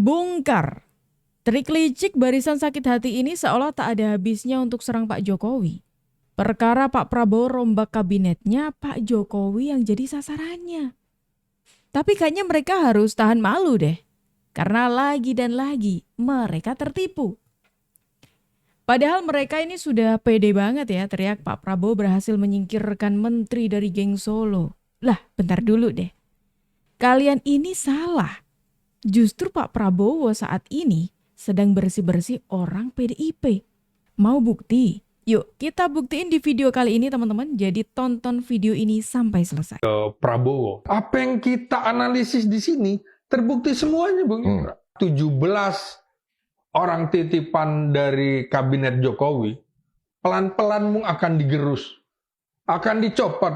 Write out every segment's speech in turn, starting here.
Terbongkar. Trik licik barisan sakit hati ini seolah tak ada habisnya untuk serang Pak Jokowi. Perkara Pak Prabowo rombak kabinetnya, Pak Jokowi yang jadi sasarannya. Tapi kayaknya mereka harus tahan malu deh. Karena lagi dan lagi mereka tertipu. Padahal mereka ini sudah pede banget ya teriak Pak Prabowo berhasil menyingkirkan menteri dari geng Solo. Lah bentar dulu deh. Kalian ini salah. Justru Pak Prabowo saat ini sedang bersih-bersih orang PDIP. Mau bukti? Yuk kita buktiin di video kali ini teman-teman. Jadi tonton video ini sampai selesai. Prabowo. Apa yang kita analisis di sini terbukti semuanya, Bung Indra. 17 orang titipan dari kabinet Jokowi pelan-pelan akan digerus, akan dicopot.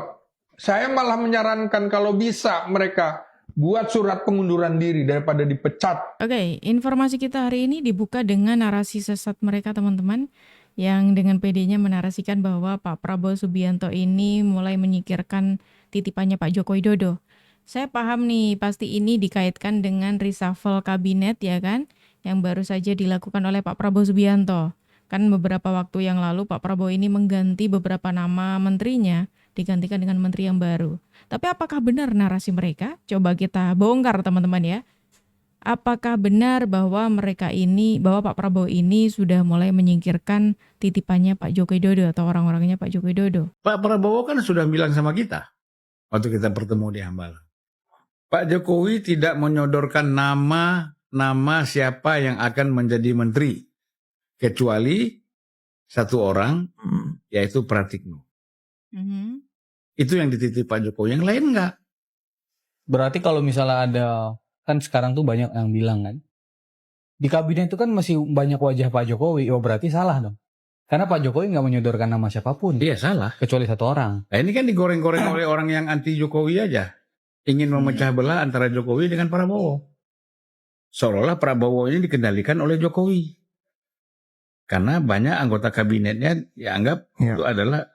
Saya malah menyarankan kalau bisa mereka buat surat pengunduran diri daripada dipecat. Oke, informasi kita hari ini dibuka dengan narasi sesat mereka teman-teman, yang dengan PD-nya menarasikan bahwa Pak Prabowo Subianto ini mulai menyingkirkan titipannya Pak Joko Widodo. Saya paham nih, pasti ini dikaitkan dengan reshuffle kabinet ya kan, yang baru saja dilakukan oleh Pak Prabowo Subianto. Kan beberapa waktu yang lalu Pak Prabowo ini mengganti beberapa nama menterinya, digantikan dengan menteri yang baru. Tapi apakah benar narasi mereka? Coba kita bongkar teman-teman ya. Apakah benar bahwa bahwa Pak Prabowo ini sudah mulai menyingkirkan titipannya Pak Joko Widodo atau orang-orangnya Pak Joko Widodo? Pak Prabowo kan sudah bilang sama kita waktu kita bertemu di Hambalang. Pak Jokowi tidak menyodorkan nama siapa yang akan menjadi menteri kecuali satu orang, yaitu Pratikno. Itu yang dititip Pak Jokowi, yang lain enggak. Berarti kalau misalnya ada, kan sekarang tuh banyak yang bilang kan, di kabinet itu kan masih banyak wajah Pak Jokowi, oh berarti salah dong. Karena Pak Jokowi nggak menyodorkan nama siapapun. Iya salah. Kecuali satu orang. Nah, ini kan digoreng-goreng oleh orang yang anti Jokowi aja. Ingin memecah belah antara Jokowi dengan Prabowo. Seolah-olah Prabowo ini dikendalikan oleh Jokowi. Karena banyak anggota kabinetnya dianggap itu adalah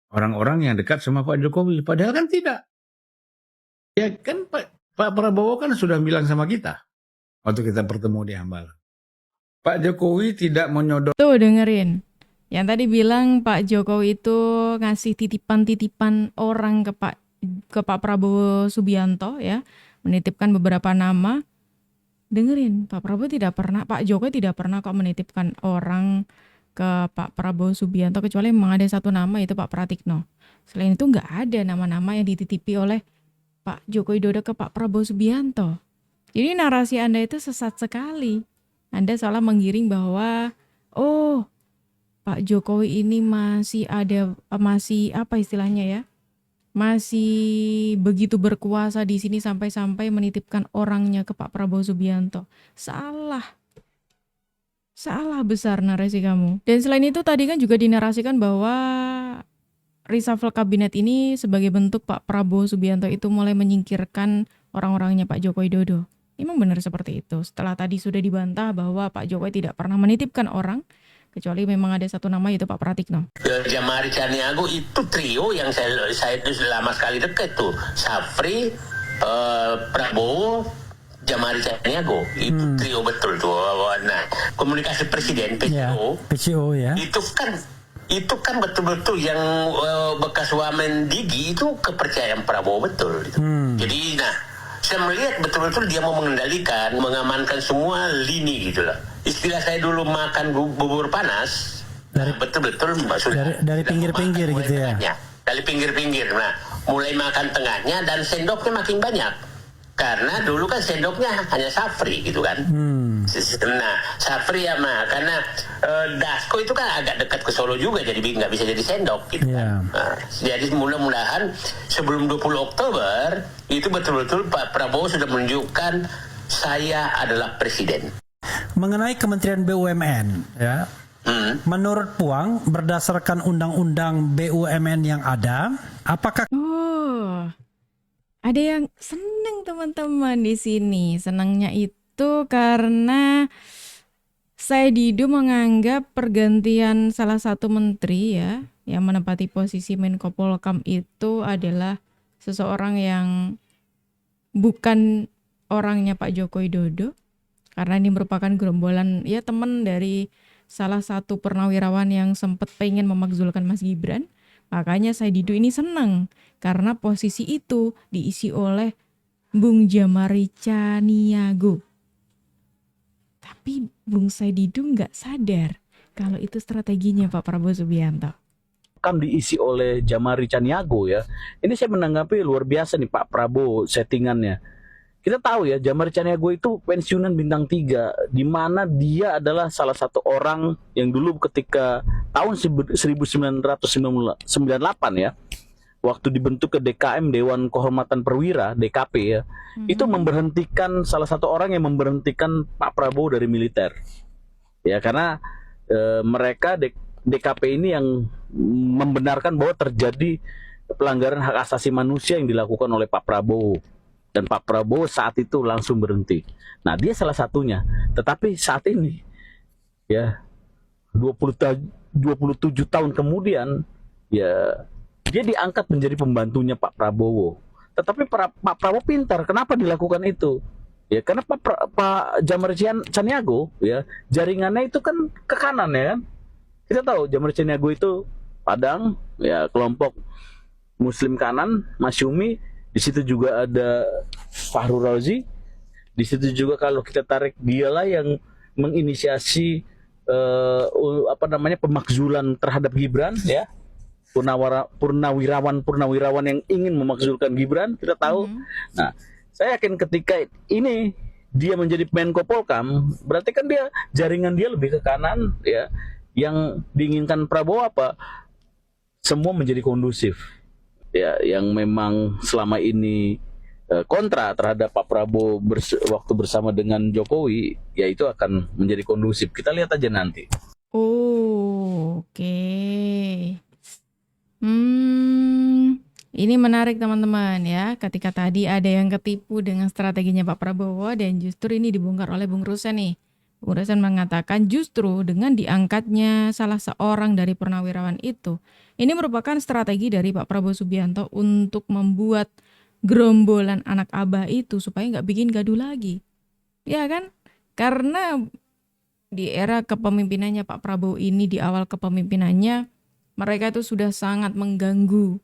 orang-orang yang dekat sama Pak Jokowi. Padahal kan tidak. Ya kan Pak Prabowo kan sudah bilang sama kita waktu kita bertemu di Hambalang. Pak Jokowi tidak menyodor. Tuh dengerin. Yang tadi bilang Pak Jokowi itu ngasih titipan-titipan orang ke Pak Prabowo Subianto ya. Menitipkan beberapa nama. Dengerin, Pak Jokowi tidak pernah kok menitipkan orang ke Pak Prabowo Subianto kecuali memang ada satu nama yaitu Pak Pratikno. Selain itu nggak ada nama-nama yang dititipi oleh Pak Joko Widodo ke Pak Prabowo Subianto. Jadi narasi Anda itu sesat sekali. Anda salah menggiring bahwa Pak Jokowi ini masih apa istilahnya ya? Masih begitu berkuasa di sini sampai-sampai menitipkan orangnya ke Pak Prabowo Subianto. Salah besar narasi kamu. Dan selain itu tadi kan juga dinarasikan bahwa reshuffle kabinet ini sebagai bentuk Pak Prabowo Subianto itu mulai menyingkirkan orang-orangnya Pak Joko Widodo. Memang benar seperti itu. Setelah tadi sudah dibantah bahwa Pak Jokowi tidak pernah menitipkan orang, kecuali memang ada satu nama yaitu Pak Pratikno. Jamari Caniago itu trio yang saya itu lama sekali dekat tuh. Safri, Prabowo, Jamari Caniago. Itu trio betul tuh. Nah, komunikasi presiden PCO ya. Itu kan betul-betul yang bekas wamen Digi itu kepercayaan Prabowo betul. Gitu. Jadi saya melihat betul-betul dia mau mengendalikan, mengamankan semua lini gitu lah. Istilah saya dulu makan bubur panas, betul-betul dari pinggir-pinggir gitu ya. Dari pinggir-pinggir. Nah, mulai makan tengahnya dan sendoknya makin banyak. Karena dulu kan sendoknya hanya Safri gitu kan. Nah, Safri ya karena Dasko itu kan agak dekat ke Solo juga, jadi nggak bisa jadi sendok gitu. Nah, jadi mudah-mudahan sebelum 20 Oktober itu betul-betul Pak Prabowo sudah menunjukkan saya adalah presiden. Mengenai Kementerian BUMN ya. Menurut Puang, berdasarkan undang-undang BUMN yang ada, apakah ada yang seneng teman-teman di sini. Senangnya itu karena Said Didu menganggap pergantian salah satu menteri ya yang menempati posisi Menko Polhukam itu adalah seseorang yang bukan orangnya Pak Joko Widodo, Karena ini merupakan gerombolan ya teman dari salah satu purnawirawan yang sempat pengen memakzulkan Mas Gibran. Makanya Saididu ini senang karena posisi itu diisi oleh Bung Jamari Caniago. Tapi Bung Saididu nggak sadar kalau itu strateginya Pak Prabowo Subianto. Kan diisi oleh Jamari Caniago ya. Ini saya menanggapi luar biasa nih Pak Prabowo settingannya. Kita tahu ya Jamari Caniago itu pensiunan bintang 3, di mana dia adalah salah satu orang yang dulu ketika tahun 1998 ya, waktu dibentuk ke DKM Dewan Kehormatan Perwira DKP ya, itu memberhentikan salah satu orang yang memberhentikan Pak Prabowo dari militer. Ya karena mereka DKP ini yang membenarkan bahwa terjadi pelanggaran hak asasi manusia yang dilakukan oleh Pak Prabowo. Dan Pak Prabowo saat itu langsung berhenti. Nah dia salah satunya. Tetapi saat ini ya 27 tahun kemudian ya dia diangkat menjadi pembantunya Pak Prabowo. Tetapi Pak Prabowo pintar. Kenapa dilakukan itu? Ya karena Pak Jamari Caniago ya jaringannya itu kan ke kanan ya kan. Kita tahu Jamari Caniago itu Padang ya kelompok Muslim kanan, Masyumi. Di situ juga ada Fahrul Razi. Di situ juga kalau kita tarik dialah yang menginisiasi pemakzulan terhadap Gibran ya. Purnawirawan yang ingin memakzulkan Gibran, kita tahu. Nah, saya yakin ketika ini dia menjadi Menko Polkam, berarti kan dia jaringan dia lebih ke kanan ya. Yang diinginkan Prabowo apa? Semua menjadi kondusif. Ya, yang memang selama ini kontra terhadap Pak Prabowo waktu bersama dengan Jokowi, ya itu akan menjadi kondusif. Kita lihat aja nanti. Oh, oke. Ini menarik teman-teman ya. Ketika tadi ada yang ketipu dengan strateginya Pak Prabowo dan justru ini dibongkar oleh Bung Rusen nih. Bung Rusen mengatakan justru dengan diangkatnya salah seorang dari purnawirawan itu, ini merupakan strategi dari Pak Prabowo Subianto untuk membuat gerombolan anak abah itu supaya nggak bikin gaduh lagi. Ya kan? Karena di era kepemimpinannya Pak Prabowo ini, di awal kepemimpinannya, mereka itu sudah sangat mengganggu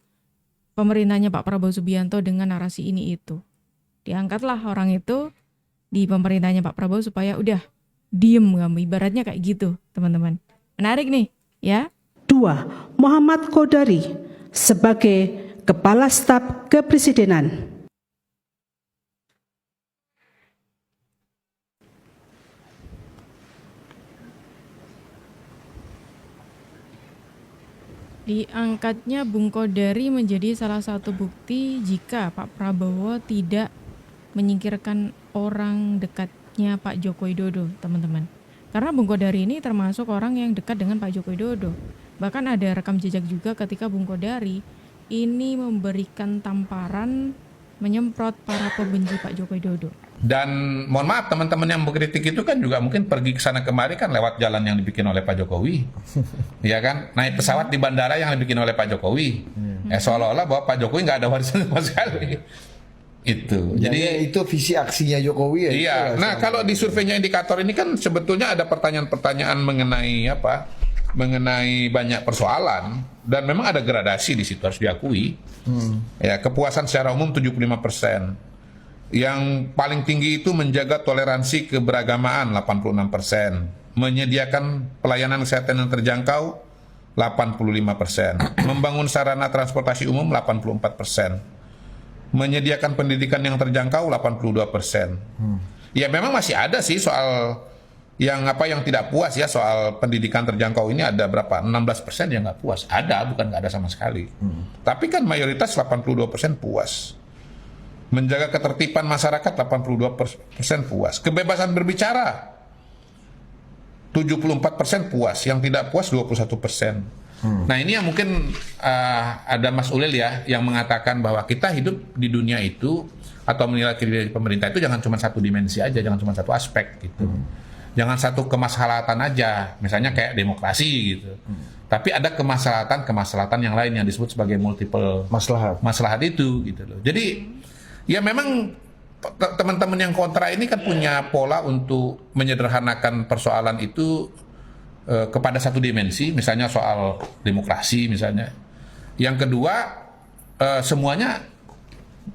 pemerintahnya Pak Prabowo Subianto dengan narasi ini itu. Diangkatlah orang itu di pemerintahnya Pak Prabowo supaya udah diem kamu, ibaratnya kayak gitu teman-teman. Menarik nih ya. 2. Muhammad Qodari sebagai Kepala Staf Kepresidenan. Diangkatnya Bung Qodari menjadi salah satu bukti jika Pak Prabowo tidak menyingkirkan orang dekatnya Pak Joko Widodo, teman-teman. Karena Bung Qodari ini termasuk orang yang dekat dengan Pak Joko Widodo. Bahkan ada rekam jejak juga ketika Bung Qodari ini memberikan tamparan menyemprot para pembenci Pak Joko Widodo. Dan mohon maaf teman-teman yang mengkritik itu kan juga mungkin pergi ke sana kemari kan lewat jalan yang dibikin oleh Pak Jokowi. Ya kan? Naik pesawat di bandara yang dibikin oleh Pak Jokowi. Seolah-olah bahwa Pak Jokowi nggak ada warisan sama sekali. Itu. Jadi itu visi aksinya Jokowi ya. Iya. Nah, kalau di surveinya indikator ini kan sebetulnya ada pertanyaan-pertanyaan mengenai apa? Mengenai banyak persoalan dan memang ada gradasi di situ harus diakui. Ya, kepuasan secara umum 75%. Yang paling tinggi itu menjaga toleransi keberagamaan 86%. Menyediakan pelayanan kesehatan yang terjangkau 85%. Membangun sarana transportasi umum 84%. Menyediakan pendidikan yang terjangkau 82%. Ya memang masih ada sih soal yang tidak puas ya soal pendidikan terjangkau ini ada berapa? 16% yang nggak puas. Ada, bukan nggak ada sama sekali. Tapi kan mayoritas 82% puas. Menjaga ketertiban masyarakat 82% puas. Kebebasan berbicara 74% puas, yang tidak puas 21%. Nah ini yang mungkin ada Mas Ulil ya yang mengatakan bahwa kita hidup di dunia itu atau menilai kinerja pemerintah itu jangan cuma satu dimensi aja, jangan cuma satu aspek gitu. Jangan satu kemaslahatan aja, misalnya kayak demokrasi gitu. Tapi ada kemaslahatan yang lain yang disebut sebagai multiple maslahat itu gitu loh. Jadi ya memang teman-teman yang kontra ini kan punya pola untuk menyederhanakan persoalan itu kepada satu dimensi, misalnya soal demokrasi misalnya. Yang kedua, semuanya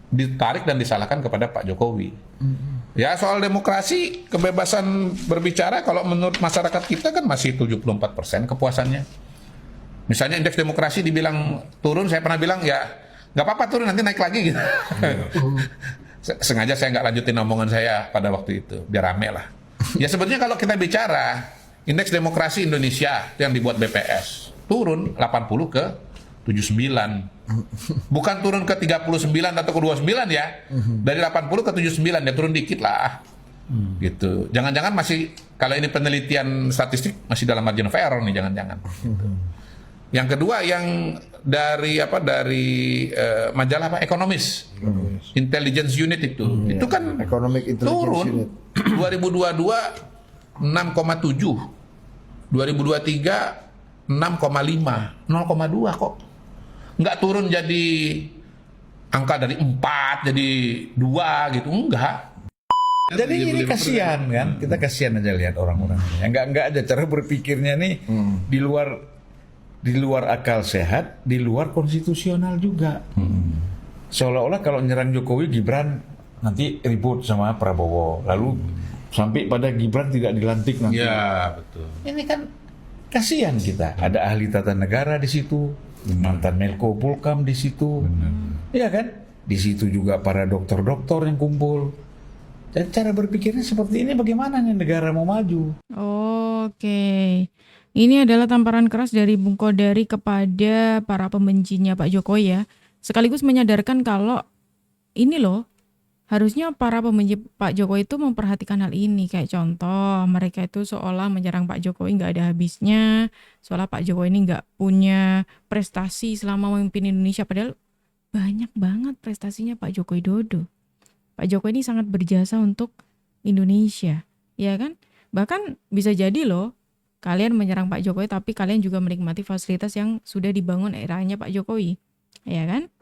ditarik dan disalahkan kepada Pak Jokowi. Ya, soal demokrasi, kebebasan berbicara kalau menurut masyarakat kita kan masih 74% kepuasannya. Misalnya indeks demokrasi dibilang turun, saya pernah bilang ya nggak apa-apa turun, nanti naik lagi gitu. Sengaja saya nggak lanjutin omongan saya pada waktu itu, biar rame lah. Ya sebetulnya kalau kita bicara indeks demokrasi Indonesia yang dibuat BPS turun 80 ke 79. Bukan turun ke 39 atau ke 29 ya. Dari 80 ke 79 ya, turun dikit lah. Gitu. Jangan-jangan masih, kalau ini penelitian statistik masih dalam margin of error nih, jangan-jangan. Gitu. Yang kedua yang dari majalah apa? Ekonomis. Intelligence Unit itu kan Economic Intelligence turun Unit. 2022 6,7, 2023 6,5, 0,2 kok. Nggak turun jadi angka dari 4 jadi 2 gitu, enggak. Jadi ini kasihan kan, kita kasihan aja lihat orang-orang. Enggak aja cara berpikirnya nih di luar akal sehat, di luar konstitusional juga. Seolah-olah kalau nyerang Jokowi, Gibran nanti ribut sama Prabowo, lalu sampai pada Gibran tidak dilantik nanti. Ya, betul. Ini kan kasihan kita. Ada ahli tata negara di situ, mantan Menko Polkam di situ, iya kan? Di situ juga para dokter-dokter yang kumpul. Dan cara berpikirnya seperti ini, bagaimana nih negara mau maju? Oke. Ini adalah tamparan keras dari Bung Kodari kepada para pembencinya Pak Jokowi ya. Sekaligus menyadarkan kalau ini loh, harusnya para pembenci Pak Jokowi itu memperhatikan hal ini. Kayak contoh, mereka itu seolah menyerang Pak Jokowi nggak ada habisnya, seolah Pak Jokowi ini nggak punya prestasi selama memimpin Indonesia. Padahal banyak banget prestasinya Pak Joko Widodo. Pak Jokowi ini sangat berjasa untuk Indonesia, ya kan? Bahkan bisa jadi loh, kalian menyerang Pak Jokowi tapi kalian juga menikmati fasilitas yang sudah dibangun eranya Pak Jokowi, ya kan?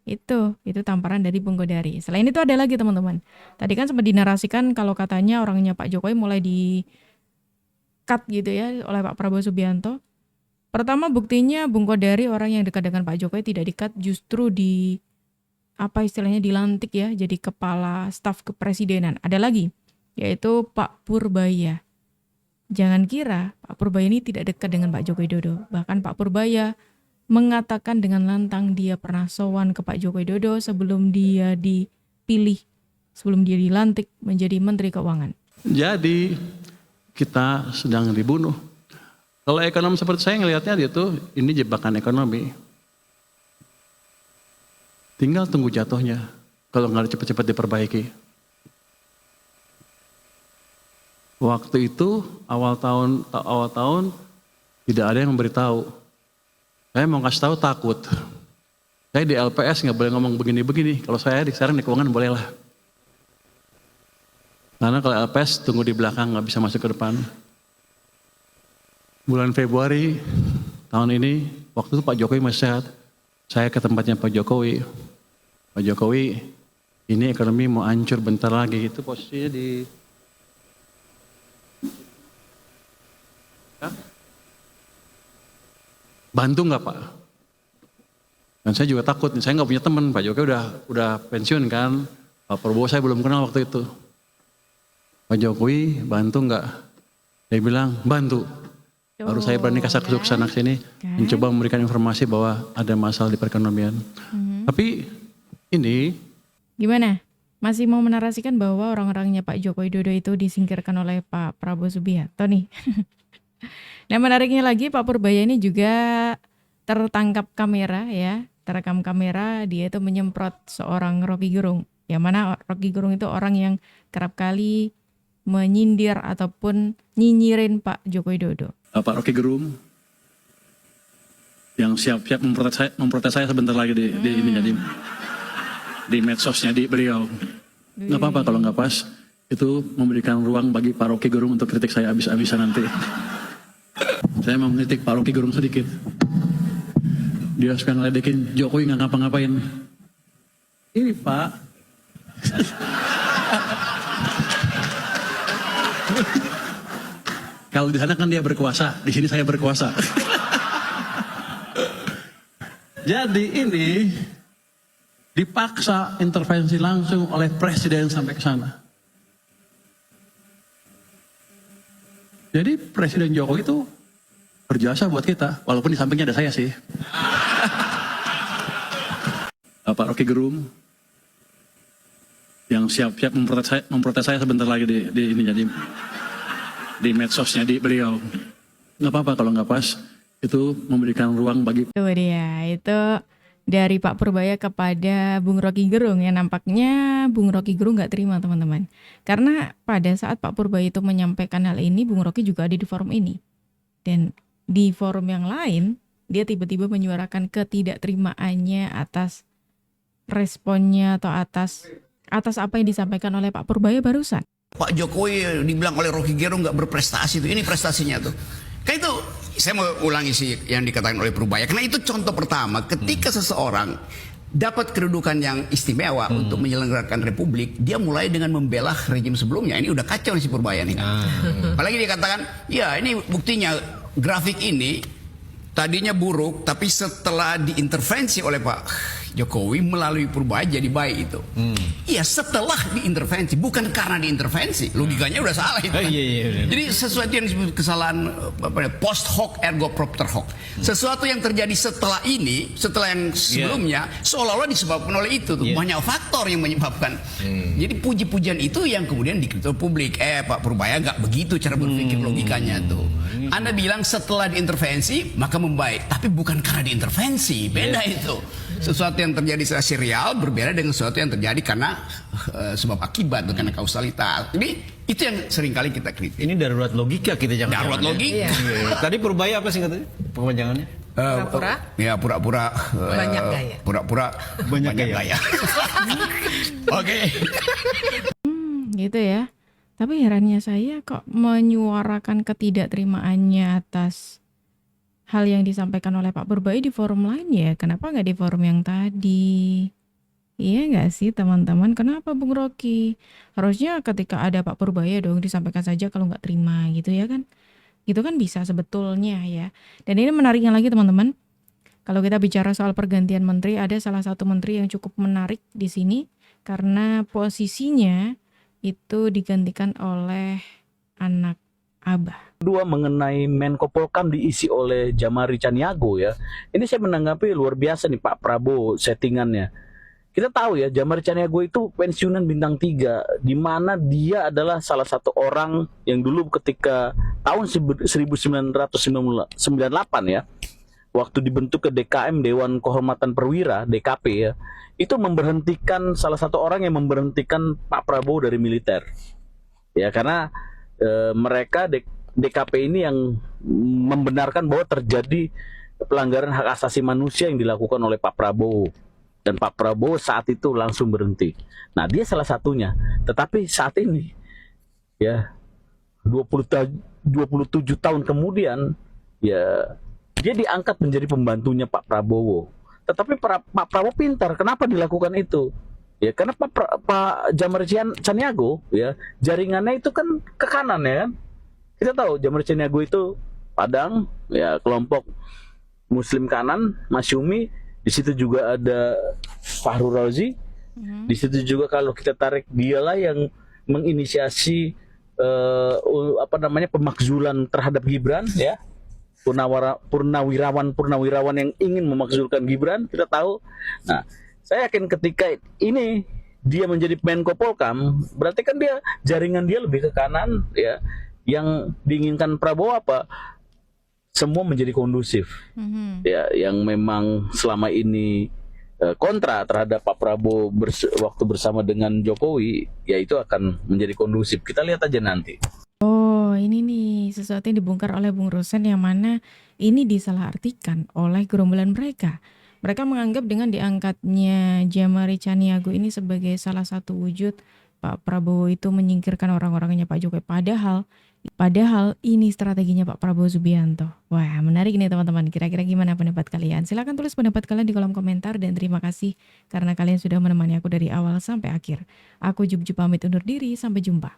Itu tamparan dari Bung Kodari. Selain itu ada lagi teman-teman. Tadi kan sempat dinarasikan kalau katanya orangnya Pak Jokowi mulai di-cut gitu ya oleh Pak Prabowo Subianto. Pertama buktinya Bung Kodari orang yang dekat dengan Pak Jokowi tidak di-cut, justru dilantik ya jadi kepala staf kepresidenan. Ada lagi yaitu Pak Purbaya. Jangan kira Pak Purbaya ini tidak dekat dengan Pak Joko Widodo. Bahkan Pak Purbaya mengatakan dengan lantang dia pernah sowan ke Pak Joko Widodo sebelum dia dipilih, sebelum dia dilantik menjadi Menteri Keuangan. Jadi kita sedang dibunuh. Kalau ekonomi seperti saya ngelihatnya itu, ini jebakan ekonomi. Tinggal tunggu jatuhnya kalau nggak cepat-cepat diperbaiki. Waktu itu awal tahun tidak ada yang memberitahu. Saya mau kasih tahu takut. Saya di LPS nggak boleh ngomong begini-begini. Kalau saya sekarang di keuangan boleh lah. Karena kalau LPS tunggu di belakang nggak bisa masuk ke depan. Bulan Februari tahun ini, waktu itu Pak Jokowi masih sehat. Saya ke tempatnya Pak Jokowi. Pak Jokowi, ini ekonomi mau hancur bentar lagi. Itu posisinya di bantu nggak Pak? Dan saya juga takut, saya nggak punya teman. Pak Jokowi udah pensiun kan. Pak Prabowo saya belum kenal waktu itu. Pak Jokowi bantu nggak? Dia bilang bantu. Baru saya berani kasih ke sana sini, mencoba memberikan informasi bahwa ada masalah di perekonomian. Tapi ini gimana? Masih mau menarasikan bahwa orang-orangnya Pak Joko Widodo itu disingkirkan oleh Pak Prabowo Subianto nih. Nah menariknya lagi Pak Purbaya ini juga tertangkap kamera ya, terekam kamera dia itu menyemprot seorang Rocky Gerung. Yang mana Rocky Gerung itu orang yang kerap kali menyindir ataupun nyinyirin Pak Joko Widodo. Pak Rocky Gerung yang siap-siap memprotes saya sebentar lagi di medsosnya di beliau. Nggak apa-apa kalau nggak pas, itu memberikan ruang bagi Pak Rocky Gerung untuk kritik saya habis-habisan nanti. Saya mau mengkritik Pak Rocky Gerung sedikit. Dia suka ngeledekin Jokowi nggak ngapa-ngapain. Ini Pak, Kalau di sana kan dia berkuasa, di sini saya berkuasa. Jadi ini dipaksa intervensi langsung oleh presiden sampai ke sana. Jadi Presiden Jokowi itu berjasa buat kita, walaupun di sampingnya ada saya sih. Pak Rocky Gerung yang siap-siap memprotes saya sebentar lagi di ini, jadi di medsosnya di beliau. Nggak apa-apa kalau nggak pas, itu memberikan ruang bagi. Itu dia, itu dari Pak Purbaya kepada Bung Rocky Gerung ya, nampaknya Bung Rocky Gerung nggak terima teman-teman. Karena pada saat Pak Purbaya itu menyampaikan hal ini, Bung Rocky juga ada di forum ini. Dan di forum yang lain, dia tiba-tiba menyuarakan ketidakterimaannya atas responnya atau atas apa yang disampaikan oleh Pak Purbaya barusan. Pak Jokowi dibilang oleh Rocky Gerung nggak berprestasi tuh, ini prestasinya tuh. Kan itu saya mau ulangi sih yang dikatakan oleh Purbaya, karena itu contoh pertama ketika seseorang dapat kedudukan yang istimewa untuk menyelenggarakan republik, dia mulai dengan membela rejim sebelumnya. Ini udah kacau nih si Purbaya nih kan. Apalagi dia katakan, ya ini buktinya grafik ini tadinya buruk, tapi setelah diintervensi oleh Pak Jokowi melalui Purbaya jadi baik itu. Iya, setelah diintervensi, bukan karena diintervensi. Logikanya udah salah itu. Kan? Jadi sesuatu yang disebut kesalahan post hoc ergo propter hoc. Sesuatu yang terjadi setelah ini, setelah yang sebelumnya, seolah-olah disebabkan oleh itu. Banyak faktor yang menyebabkan. Jadi puji-pujian itu yang kemudian dikritik publik. Pak Purbaya nggak begitu cara berpikir logikanya tuh. Anda bilang setelah diintervensi maka membaik, tapi bukan karena diintervensi. Beda itu. Sesuatu yang terjadi secara serial berbeda dengan sesuatu yang terjadi karena sebab akibat, karena kausalitas. Jadi itu yang seringkali kita kritik. Ini darurat logika kita jangan. Darurat logika. Tadi Purbaya apa singkatnya? Kepanjangannya? Pura-pura. Ya pura-pura. Banyak gaya. Pura-pura banyak gaya. Oke. Gitu ya. Tapi herannya saya kok menyuarakan ketidakterimaannya atas hal yang disampaikan oleh Pak Purbaya di forum lain ya. Kenapa nggak di forum yang tadi? Iya nggak sih teman-teman? Kenapa Bung Rocky? Harusnya ketika ada Pak Purbaya dong disampaikan saja kalau nggak terima gitu ya kan? Gitu kan bisa sebetulnya ya. Dan ini menariknya lagi teman-teman. Kalau kita bicara soal pergantian menteri, ada salah satu menteri yang cukup menarik di sini karena posisinya itu digantikan oleh anak Abah. Dua mengenai Menko Polkam diisi oleh Jamari Caniago ya. Ini saya menanggapi luar biasa nih Pak Prabowo settingannya. Kita tahu ya Jamari Caniago itu pensiunan bintang 3, di mana dia adalah salah satu orang yang dulu ketika tahun 1998 ya, waktu dibentuk ke DKM Dewan Kehormatan Perwira DKP ya, itu memberhentikan salah satu orang yang memberhentikan Pak Prabowo dari militer. Ya karena mereka DKP ini yang membenarkan bahwa terjadi pelanggaran hak asasi manusia yang dilakukan oleh Pak Prabowo. Dan Pak Prabowo saat itu langsung berhenti. Nah dia salah satunya. Tetapi saat ini ya 27 tahun kemudian ya dia diangkat menjadi pembantunya Pak Prabowo. Tetapi Pak Prabowo pintar. Kenapa dilakukan itu? Ya karena Pak Jamari Caniago ya jaringannya itu kan ke kanan ya kan. Kita tahu Jamari Caniago itu Padang ya, kelompok Muslim kanan, Masyumi, di situ juga ada Fahru Razi. Di situ juga kalau kita tarik dialah yang menginisiasi pemakzulan terhadap Gibran ya. Purnawirawan yang ingin memakzulkan Gibran, kita tahu. Nah, saya yakin ketika ini dia menjadi Menko Polkam, berarti kan dia jaringan dia lebih ke kanan ya. Yang diinginkan Prabowo apa? Semua menjadi kondusif. Ya, yang memang selama ini kontra terhadap Pak Prabowo waktu bersama dengan Jokowi, ya itu akan menjadi kondusif. Kita lihat aja nanti. Oh, ini nih sesuatu yang dibongkar oleh Bung Rosen yang mana ini disalahartikan oleh gerombolan mereka. Mereka menganggap dengan diangkatnya Jamari Caniago ini sebagai salah satu wujud Pak Prabowo itu menyingkirkan orang-orangnya Pak Jokowi. Padahal ini strateginya Pak Prabowo Subianto. Wah, menarik nih teman-teman. Kira-kira gimana pendapat kalian? Silahkan tulis pendapat kalian di kolom komentar dan terima kasih karena kalian sudah menemani aku dari awal sampai akhir. Aku Jub pamit undur diri. Sampai jumpa.